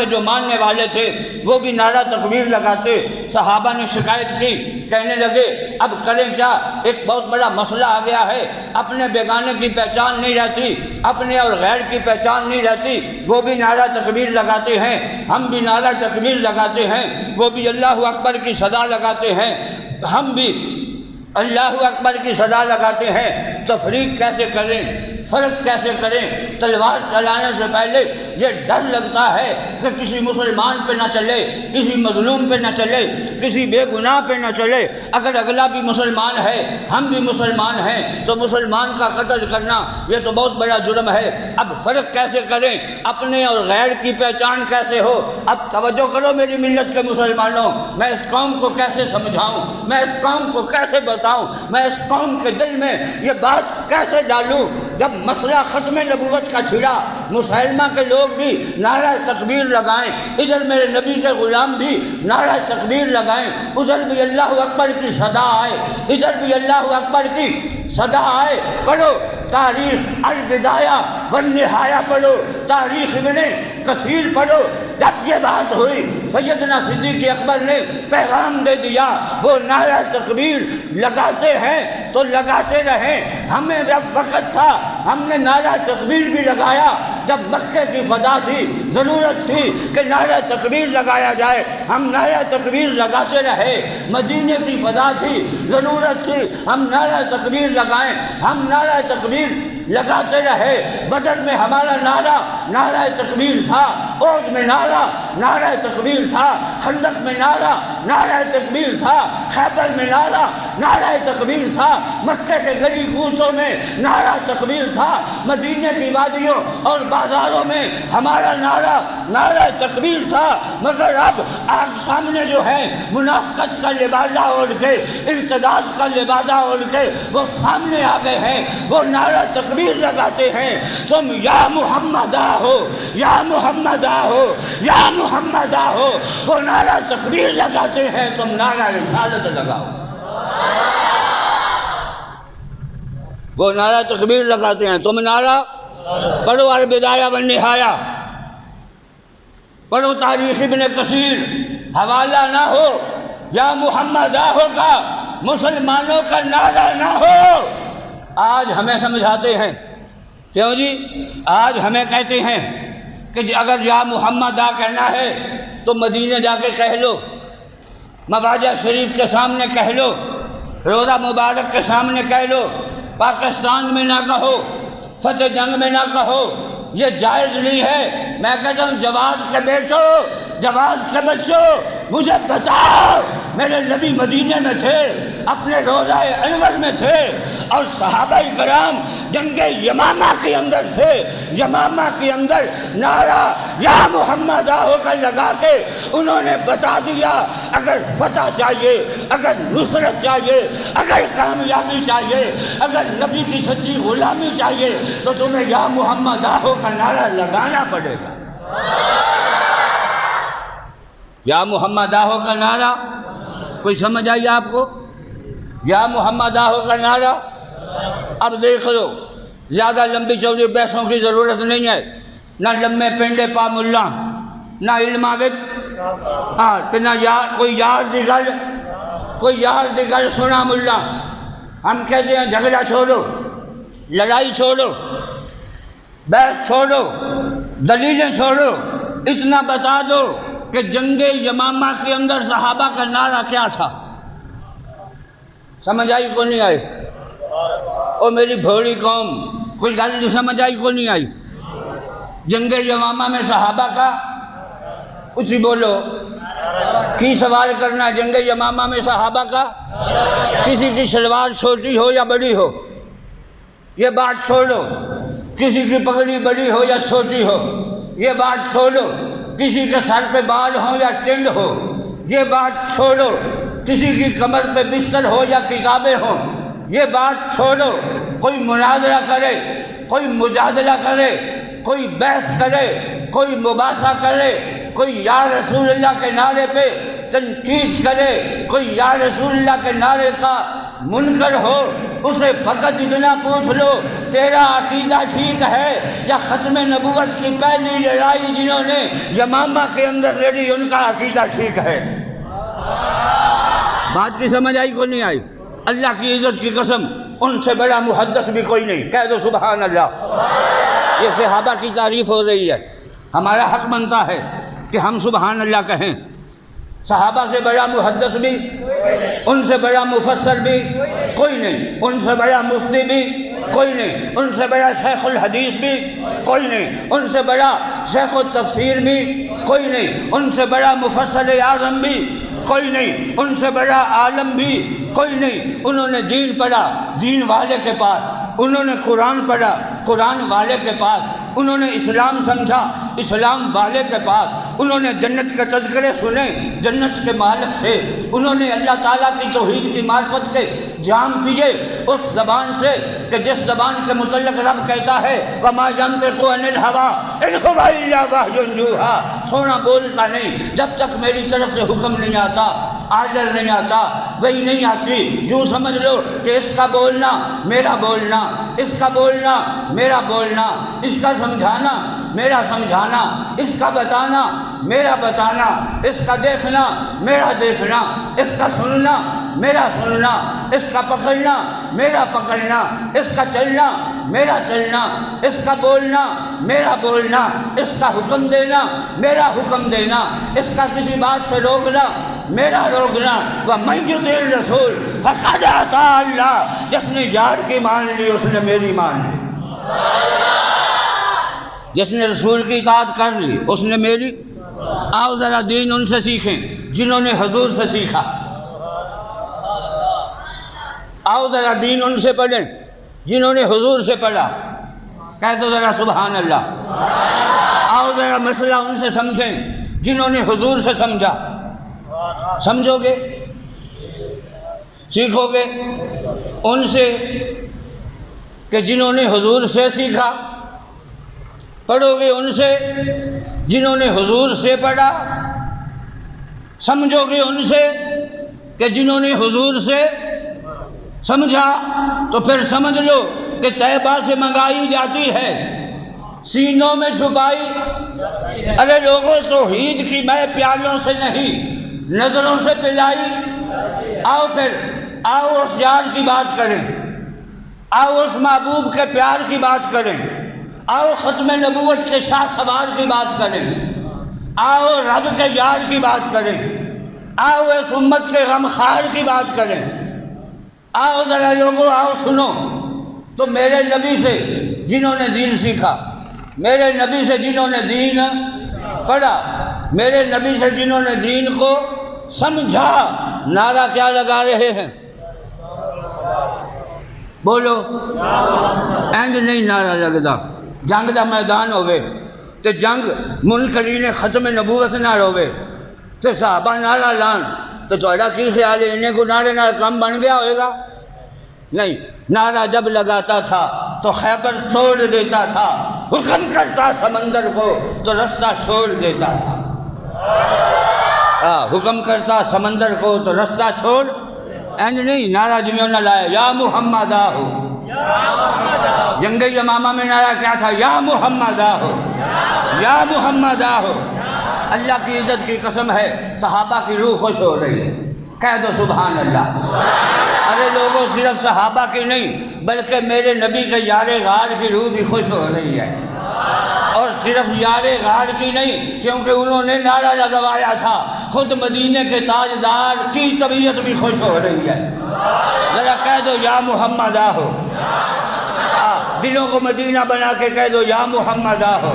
جو ماننے والے تھے وہ بھی نعرہ تکبیر لگاتے۔ صحابہ نے شکایت کی، کہنے لگے اب کریں کیا، ایک بہت بڑا مسئلہ آ گیا ہے، اپنے بیگانے کی پہچان نہیں رہتی، اپنے اور غیر کی پہچان نہیں رہتی۔ وہ بھی نعرہ تکبیر لگاتے ہیں، ہم بھی نعرہ تکبیر لگاتے ہیں، وہ بھی اللہ اکبر کی صدا لگاتے ہیں، ہم بھی اللہ اکبر کی صدا لگاتے ہیں۔ تفریق کیسے کریں، فرق کیسے کریں؟ تلوار چلانے سے پہلے یہ ڈر لگتا ہے کہ کسی مسلمان پہ نہ چلے، کسی مظلوم پہ نہ چلے، کسی بے گناہ پہ نہ چلے۔ اگر اگلا بھی مسلمان ہے، ہم بھی مسلمان ہیں، تو مسلمان کا قتل کرنا یہ تو بہت بڑا جرم ہے۔ اب فرق کیسے کریں، اپنے اور غیر کی پہچان کیسے ہو؟ اب توجہ کرو میری ملت کے مسلمانوں، میں اس قوم کو کیسے سمجھاؤں، میں اس قوم کو کیسے بتاؤں، میں اس قوم کے دل میں یہ بات کیسے ڈالوں؟ جب مسئلہ ختم نبوت کا چھڑا، مسلمہ کے لوگ بھی نعرہ تکبیر لگائیں، ادھر میرے نبی کے غلام بھی نعرہ تکبیر لگائیں، ادھر بھی اللہ اکبر کی صدا آئے، ادھر بھی اللہ اکبر کی صدا آئے۔ پڑھو تاریخ البدایہ والنہایہ، پڑھو تاریخ ابن کثیر پڑھو۔ جب یہ بات ہوئی، سیدنا صدیق اکبر نے پیغام دے دیا، وہ نعرہ تکبیر لگاتے ہیں تو لگاتے رہیں۔ ہمیں جب وقت تھا ہم نے نعرہ تکبیر بھی لگایا، جب مکے کی فضا تھی، ضرورت تھی کہ نعرہ تکبیر لگایا جائے، ہم نعرہ تکبیر لگاتے رہے۔ مدینے کی فضا تھی، ضرورت تھی ہم نعرہ تکبیر لگائیں، ہم نعرہ تکبیر لگاتے رہے۔ بدر میں ہمارا نعرہ تکبیر تھا، احد میں نعرہ تکبیر تھا، خندق میں نعرہ تکبیر تھا، خیبر میں نعرہ تکبیر تھا، مکے کے گلی کوچوں میں نعرہ تکبیر تھا، مدینے کی وادیوں اور بازاروں میں ہمارا نعرہ تکبیر تھا۔ مگر اب آج سامنے جو ہے منافقت کا لبادہ اوڑھ کے، ارتداد کا لبادہ اوڑھ کے وہ سامنے آ گئے ہیں، وہ نعرہ تکبیر لگاتے ہیں۔ تم یا محمد ہو، یا محمد ہو، یا محمد ہو، وہ نعرہ تکبیر لگاتے ہیں، تم نعرہ رسالت لگاؤ۔ وہ نعرہ تکبیر لگاتے ہیں، تم نعرہ پڑھو البدایہ والنہایہ، پڑھو تاریخ ابن کثیر، حوالہ نہ ہو یا محمد ہوگا، مسلمانوں کا نعرہ نہ ہو۔ آج ہمیں سمجھاتے ہیں، کیوں جی؟ آج ہمیں کہتے ہیں کہ اگر یا محمد کہنا ہے تو مدینہ جا کے کہہ لو، مواجہ شریف کے سامنے کہہ لو، روضہ مبارک کے سامنے کہہ لو، پاکستان میں نہ کہو، فتح جنگ میں نہ کہو، یہ جائز نہیں ہے۔ میں کہتا ہوں جواد کے بیٹو، جواد کے بچوں، مجھے بتاؤ، میرے نبی مدینے میں تھے، اپنے روضہ انور میں تھے، اور صحابہ کرام جنگ یمامہ کے اندر تھے، یمامہ کے اندر نعرہ یا محمد ہو کر لگا کے انہوں نے بتا دیا، اگر فتح چاہیے، اگر نصرت چاہیے، اگر کامیابی چاہیے، اگر نبی کی سچی غلامی چاہیے تو تمہیں یا محمد ہو کا نعرہ لگانا پڑے گا۔ یا محمد ہو کا نعرہ کوئی سمجھ آئی آپ کو؟ یا محمد ہو کا نعرہ۔ اب دیکھ لو، زیادہ لمبی چوڑی بحثوں کی ضرورت نہیں ہے، نہ لمبے پینڈے پا ملا، نہ علم تو نہ کوئی یار دیگر سنا ملا۔ ہم کہتے ہیں جھگڑا چھوڑو، لڑائی چھوڑو، بحث چھوڑو، دلیلیں چھوڑو، اتنا بتا دو کہ جنگ یمامہ کے اندر صحابہ کا نعرہ کیا تھا۔ سمجھ آئی کو نہیں آئی؟ او میری بھولی قوم، کوئی گل نہیں سمجھ آئی کو نہیں آئی؟ جنگ یمامہ میں صحابہ کا اچھی بولو، کی سوال کرنا؟ جنگ یمامہ میں صحابہ کا کسی کی شلوار چھوٹی ہو یا بڑی ہو یہ بات چھوڑو، کسی کی پگڑی بڑی ہو یا چھوٹی ہو یہ بات چھوڑو، کسی کے سر پہ بال ہو یا ٹنڈ ہو یہ بات چھوڑو، کسی کی کمر پہ بستر ہو یا کتابیں ہوں یہ بات چھوڑو۔ کوئی مناظرہ کرے، کوئی مجادلہ کرے، کوئی بحث کرے، کوئی مباحثہ کرے، کوئی یا رسول اللہ کے نعرے پہ تنقید کرے، کوئی یا رسول اللہ کے نعرے کا منکر ہو اسے فقط اتنا پوچھ لو تیرا عقیدہ ٹھیک ہے یا ختم نبوت کی پہلی لڑائی جنہوں نے یمامہ کے اندر لڑی ان کا عقیدہ ٹھیک ہے؟ بات کی سمجھ آئی کو نہیں آئی؟ اللہ کی عزت کی قسم ان سے بڑا محدث بھی کوئی نہیں، کہہ دو سبحان اللہ۔ یہ صحابہ کی تعریف ہو رہی ہے، ہمارا حق بنتا ہے کہ ہم سبحان اللہ کہیں۔ صحابہ سے بڑا محدث بھی، ان سے بڑا مفسر بھی کوئی نہیں، ان سے بڑا مفتی بھی کوئی نہیں، ان سے بڑا شیخ الحدیث بھی کوئی نہیں، ان سے بڑا شیخ التفسیر بھی کوئی نہیں، ان سے بڑا مفسر اعظم بھی کوئی نہیں، ان سے بڑا عالم بھی کوئی نہیں۔ انہوں نے دین پڑھا دین والے کے پاس، انہوں نے قرآن پڑھا قرآن والے کے پاس، انہوں نے اسلام سمجھا اسلام والے کے پاس، انہوں نے جنت کے تذکرے سنے جنت کے مالک سے، انہوں نے اللہ تعالیٰ کی توحید کی معرفت کے جام پیے اس زبان سے کہ جس زبان کے متعلق رب کہتا ہے وَمَا يَنطِقُ عَنِ الْهَوَىٰ إِنْ هُوَ إِلَّا وَحْيٌ يُوحَىٰ، سونا بولتا نہیں جب تک میری طرف سے حکم نہیں آتا، آرڈر نہیں آتا، وہی نہیں آتی۔ یوں سمجھ لو کہ اس کا بولنا میرا بولنا، اس کا بولنا میرا بولنا، اس کا سمجھانا میرا سمجھانا، اس کا بتانا میرا بتانا، اس کا دیکھنا میرا دیکھنا، اس کا سننا میرا سننا، اس کا پکڑنا میرا پکڑنا، اس کا چلنا میرا چلنا، اس کا بولنا میرا بولنا، اس کا حکم دینا میرا حکم دینا، اس کا کسی بات سے روکنا میرا روکنا۔ وَمَن يُطِعِ الرَّسُولَ فَقَدْ أَطَاعَ اللَّهَ، جس نے یار کی مان لی اس نے میری مان لی، جس نے رسول کی اطاعت کر لی اس نے میری۔ آؤ ذرا دین ان سے سیکھیں جنہوں نے حضور سے سیکھا، آؤ ذرا دین ان سے پڑھیں جنہوں نے حضور سے پڑھا، کہہ دو ذرا سبحان اللہ۔ آؤ ذرا مسئلہ ان سے سمجھیں جنہوں نے حضور سے سمجھا، سمجھو گے سیکھو گے ان سے کہ جنہوں نے حضور سے سیکھا، پڑھو گے ان سے جنہوں نے حضور سے پڑھا، سمجھو گے ان سے کہ جنہوں نے حضور سے سمجھا۔ تو پھر سمجھ لو کہ طیبہ سے منگائی جاتی ہے سینوں میں چھپائی۔ ارے لوگوں توحید کی میں پیالوں سے نہیں نظروں سے پلائی۔ آؤ پھر آؤ اس یار کی بات کریں، آؤ اس محبوب کے پیار کی بات کریں، آؤ ختم نبوت کے شاہ سوار کی بات کریں، آؤ رب کے یار کی بات کریں، آؤ اس امت کے غمخوار کی بات کریں۔ آؤ ذرا لوگوں آؤ سنو، تو میرے نبی سے جنہوں نے دین سیکھا، میرے نبی سے جنہوں نے دین پڑھا، میرے نبی سے جنہوں نے دین کو سمجھا، نعرہ کیا لگا رہے ہیں؟ بولو، اینج نہیں نعرہ لگتا۔ جنگ دا میدان ہوئے تو جنگ منکرین ختم نبوت نہ روے تو صحابہ نعرہ لان تو تھوڑا کی خیال ہے انہیں کو نعرے نہ کم بن گیا ہوئے گا؟ نہیں، نعرہ جب لگاتا تھا تو خیبر توڑ دیتا تھا، حکم کرتا سمندر کو تو رستہ چھوڑ دیتا تھا۔ حکم کرتا سمندر کو تو رستہ چھوڑ، اینج نہیں نعرہ جمیوں نہ لائے یا محمد آہو۔ جنگ یمامہ میں نعرہ کیا تھا؟ یا محمد آہو، یا محمد آہو۔ اللہ کی عزت کی قسم ہے صحابہ کی روح خوش ہو رہی ہے، کہہ دو سبحان اللہ۔ ارے لوگوں صرف صحابہ کی نہیں بلکہ میرے نبی کے یار غار کی روح بھی خوش ہو رہی ہے، اور صرف یار غار کی نہیں کیونکہ انہوں نے نعرہ لگوایا تھا، خود مدینے کے تاجدار کی طبیعت بھی خوش ہو رہی ہے۔ ذرا کہہ دو یا محمد آہو، دلوں کو مدینہ بنا کے کہہ دو یا محمد آہو۔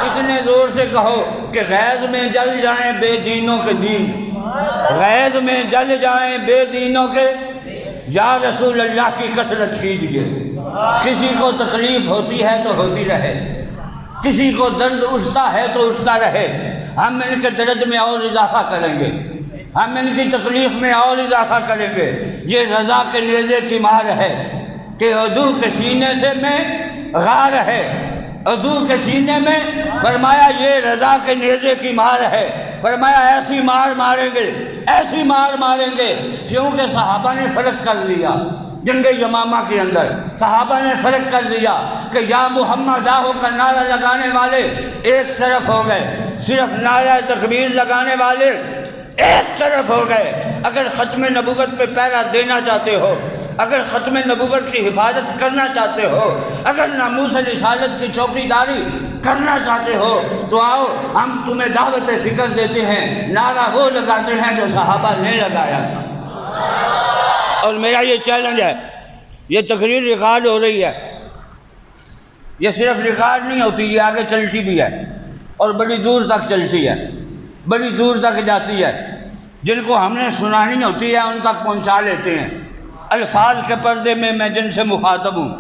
اتنے زور سے کہو کہ غیظ میں جل جائیں بے دینوں کے دین، غیظ میں جل جائیں بے دینوں کے، یا رسول اللہ کی کثرت کیجیے۔ کسی کو تکلیف ہوتی ہے تو ہوتی رہے، کسی کو درد اٹھتا ہے تو اٹھتا رہے، ہم ان کے درد میں اور اضافہ کریں گے، ہم ان کی تکلیف میں اور اضافہ کریں گے۔ یہ رضا کے نیزے کی مار ہے کہ حضور کے سینے سے میں غار ہے، حضور کے سینے میں، فرمایا یہ رضا کے نیزے کی مار ہے، فرمایا ایسی مار ماریں گے، ایسی مار ماریں گے، کیونکہ صحابہ نے فرق کر لیا جنگ یمامہ کے اندر، صحابہ نے فرق کر دیا کہ یا محمد آہو کا نعرہ لگانے والے ایک طرف ہو گئے، صرف نعرہ تکبیر لگانے والے ایک طرف ہو گئے۔ اگر ختم نبوت پہ پہرا دینا چاہتے ہو، اگر ختم نبوت کی حفاظت کرنا چاہتے ہو، اگر ناموس رسالت کی چوکی داری کرنا چاہتے ہو، تو آؤ ہم تمہیں دعوت فکر دیتے ہیں، نعرہ وہ لگاتے ہیں جو صحابہ نے لگایا تھا۔ اور میرا یہ چیلنج ہے، یہ تقریر ریکارڈ ہو رہی ہے، یہ صرف ریکارڈ نہیں ہوتی، یہ آگے چلتی بھی ہے اور بڑی دور تک چلتی ہے، بڑی دور تک جاتی ہے۔ جن کو ہم نے سنانی ہوتی ہے ان تک پہنچا لیتے ہیں۔ الفاظ کے پردے میں میں جن سے مخاطب ہوں،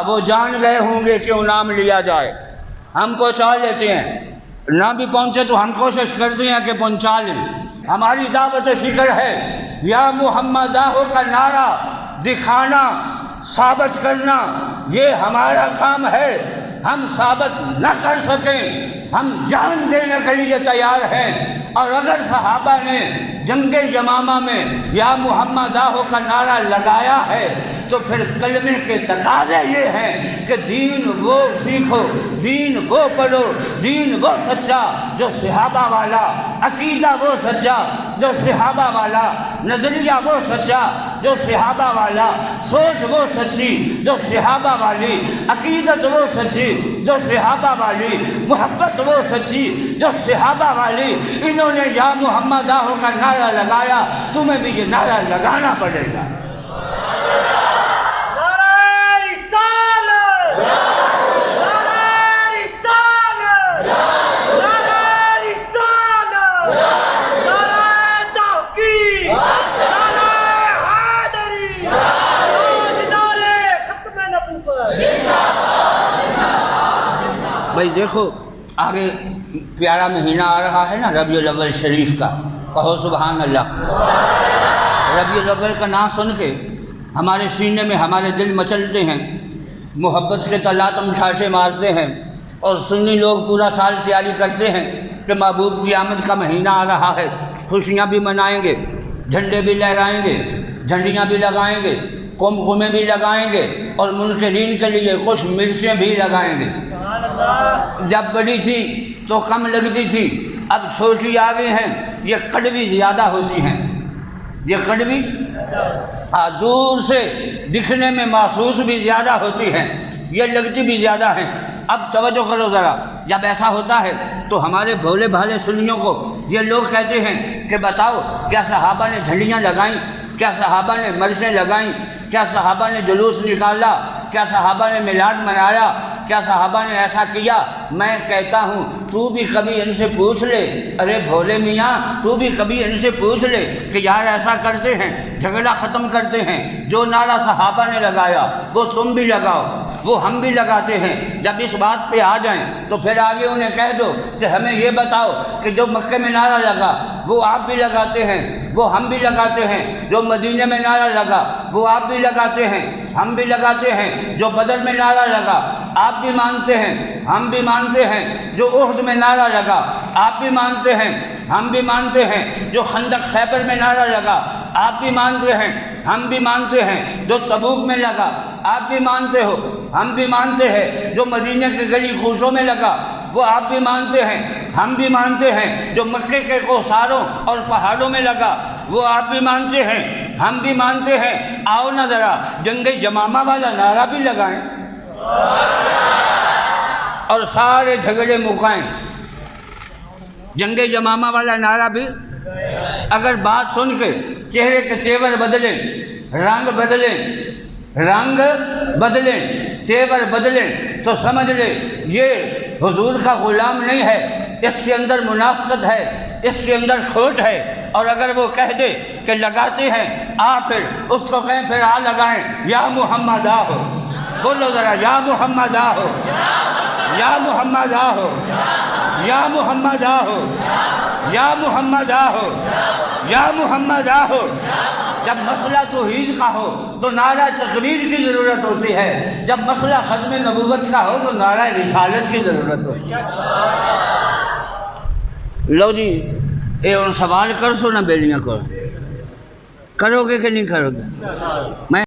وہ جان گئے ہوں گے کیوں نام لیا جائے، ہم پہنچا لیتے ہیں، نہ بھی پہنچے تو ہم کوشش کرتے ہیں کہ پہنچا لیں۔ ہماری دعوت فکر ہے یا محمد آہو کا نعرہ دکھانا، ثابت کرنا، یہ ہمارا کام ہے۔ ہم ثابت نہ کر سکیں، ہم جان دینے کے لیے تیار ہیں۔ اور اگر صحابہ نے جنگ یمامہ میں یا محمد آہو کا نعرہ لگایا ہے تو پھر کلمے کے تقاضے یہ ہیں کہ دین وہ سیکھو، دین وہ پڑھو، دین وہ سچا جو صحابہ والا، عقیدہ وہ سچا جو صحابہ والا، نظریہ وہ سچا جو صحابہ والا، سوچ وہ سچی جو صحابہ والی، عقیدت وہ سچی جو صحابہ والی، محبت وہ سچی جو صحابہ والی۔ انہوں نے یا محمد آہو کا نعرہ لگایا، تمہیں بھی یہ نعرہ لگانا پڑے گا۔ بھائی دیکھو آگے پیارا مہینہ آ رہا ہے نا، ربیع الاول شریف کا، کہو سبحان اللہ۔ ربیع الاول کا نام سن کے ہمارے سینے میں ہمارے دل مچلتے ہیں، محبت کے تلاطم ٹھاٹھے مارتے ہیں، اور سنی لوگ پورا سال تیاری کرتے ہیں کہ محبوب کی آمد کا مہینہ آ رہا ہے، خوشیاں بھی منائیں گے، جھنڈے بھی لہرائیں گے، جھنڈیاں بھی لگائیں گے، قمقمے بھی لگائیں گے، اور منکرین کے لیے کچھ مرچیں بھی لگائیں گے۔ جب بڑی تھی تو کم لگتی تھی، اب چھوٹی آ گئی ہیں، یہ کڑوی زیادہ ہوتی ہیں، یہ کڑوی دور سے دکھنے میں محسوس بھی زیادہ ہوتی ہیں، یہ لگتی بھی زیادہ ہیں۔ اب توجہ کرو ذرا، جب ایسا ہوتا ہے تو ہمارے بھولے بھالے سنیوں کو یہ لوگ کہتے ہیں کہ بتاؤ کیا صحابہ نے جھنڈیاں لگائیں، کیا صحابہ نے مرچیں لگائیں، کیا صحابہ نے جلوس نکالا، کیا صحابہ نے میلاد منایا، کیا صحابہ نے ایسا کیا؟ میں کہتا ہوں تو بھی کبھی ان سے پوچھ لے، ارے بھولے میاں تو بھی کبھی ان سے پوچھ لے کہ یار ایسا کرتے ہیں، جھگڑا ختم کرتے ہیں، جو نعرہ صحابہ نے لگایا وہ تم بھی لگاؤ، وہ ہم بھی لگاتے ہیں۔ جب اس بات پہ آ جائیں تو پھر آگے انہیں کہہ دو کہ ہمیں یہ بتاؤ کہ جو مکے میں نعرہ لگا وہ آپ بھی لگاتے ہیں، وہ ہم بھی لگاتے ہیں، جو مدینے میں نعرہ لگا وہ آپ بھی لگاتے ہیں، ہم بھی لگاتے ہیں، جو بدر میں نعرہ لگا آپ بھی مانتے ہیں، ہم بھی مانتے ہیں، جو احد میں نعرہ لگا آپ بھی مانتے ہیں، ہم بھی مانتے ہیں، جو خندق خیبر میں نعرہ لگا آپ بھی مانتے ہیں، ہم بھی مانتے ہیں، جو تبوک میں لگا آپ بھی مانتے ہو، ہم بھی مانتے ہیں، جو مدینے کے گلی کوچوں میں لگا وہ آپ بھی مانتے ہیں، ہم بھی مانتے ہیں، جو مکے کے کوثاروں اور پہاڑوں میں لگا وہ آپ بھی مانتے ہیں، ہم بھی مانتے ہیں۔ آؤ نہ ذرا جنگ یمامہ والا نعرہ بھی لگائیں اور سارے جھگڑے مکائیں۔ جنگ یمامہ والا نعرہ بھی، اگر بات سن کے چہرے کے تیور بدلیں، رنگ بدلیں، رنگ بدلیں، تیور بدلیں تو سمجھ لے یہ حضور کا غلام نہیں ہے، اس کے اندر منافقت ہے، اس کے اندر کھوٹ ہے۔ اور اگر وہ کہہ دے کہ لگاتے ہیں، پھر اس کو کہیں پھر لگائیں، یا محمد آہو، بولو ذرا یا محمد آہو، یا محمد آہو، یا محمد آہو، یا محمد آہو، یا محمد آہو۔ جب مسئلہ توحید کا ہو تو نعرہ تکبیر کی ضرورت ہوتی ہے، جب مسئلہ ختم نبوت کا ہو تو نعرہ رسالت کی ضرورت ہوتی ہے۔ لو جی اے ان سوال کر سو نہ بیلیاں کرو گے کہ نہیں کرو گے؟ میں